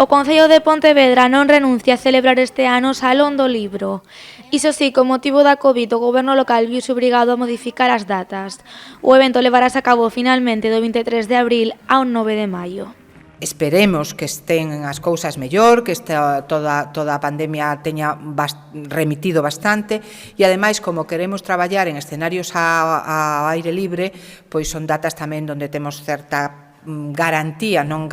O Concello de Pontevedra non renuncia a celebrar este ano o Salón do Libro. Iso sí, con motivo da Covid, o goberno local viuse obrigado a modificar as datas. O evento levarase a cabo finalmente do 23 de abril ao 9 de maio. Esperemos que estén as cousas mellor, que toda a pandemia teña remitido bastante e, ademais, como queremos traballar en escenarios ao aire libre, pois son datas tamén onde temos certa garantía non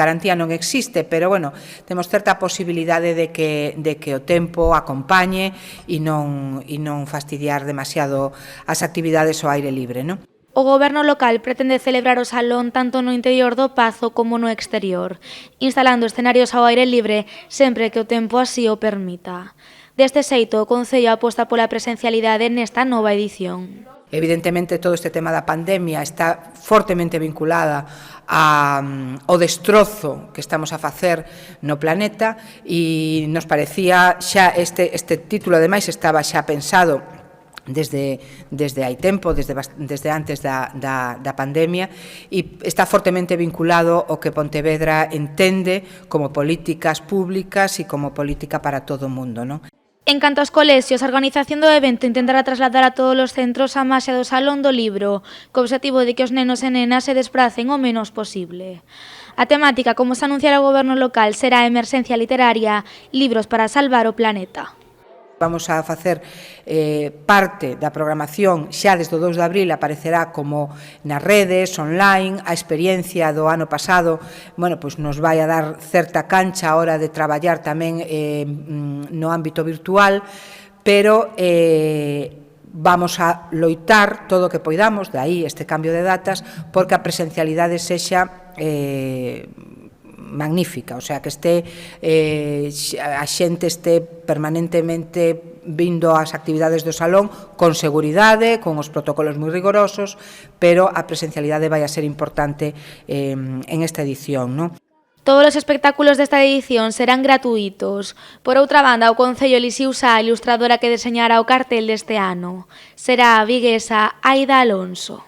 existe, pero, bueno, temos certa posibilidade de que o tempo acompañe e non fastidiar demasiado as actividades ao aire libre, non? O goberno local pretende celebrar o salón tanto no interior do Pazo como no exterior, instalando escenarios ao aire libre sempre que o tempo así o permita. Deste xeito, o Concello aposta pola presencialidade nesta nova edición. Evidentemente, todo este tema da pandemia está fortemente vinculada ao destrozo que estamos a facer no planeta e nos parecía xa este título, ademais, estaba xa pensado desde hai tempo, desde antes da pandemia, e está fortemente vinculado ao que Pontevedra entende como políticas públicas e como política para todo o mundo, non? En canto aos colexios, a organización do evento intentará trasladar a todos os centros a maxia do Salón do Libro, co obxectivo de que os nenos e nenas se despracen o menos posible. A temática, como se anunciara o goberno local, será a emerxencia literaria, libros para salvar o planeta. Vamos a facer parte da programación, xa desde o 2 de abril aparecerá como nas redes, online, a experiencia do ano pasado, bueno, pois nos vai a dar certa cancha a hora de traballar tamén no ámbito virtual, pero vamos a loitar todo o que poidamos, de aí este cambio de datas, porque a presencialidade sexa magnífica, o sea, que a xente este permanentemente vindo ás actividades do salón con seguridade, con os protocolos moi rigorosos, pero a presencialidade vai a ser importante en esta edición, non? Todos os espectáculos desta edición serán gratuítos. Por outra banda, o Concello elixiu a ilustradora que deseñará o cartel deste ano. Será a viguesa Aida Alonso.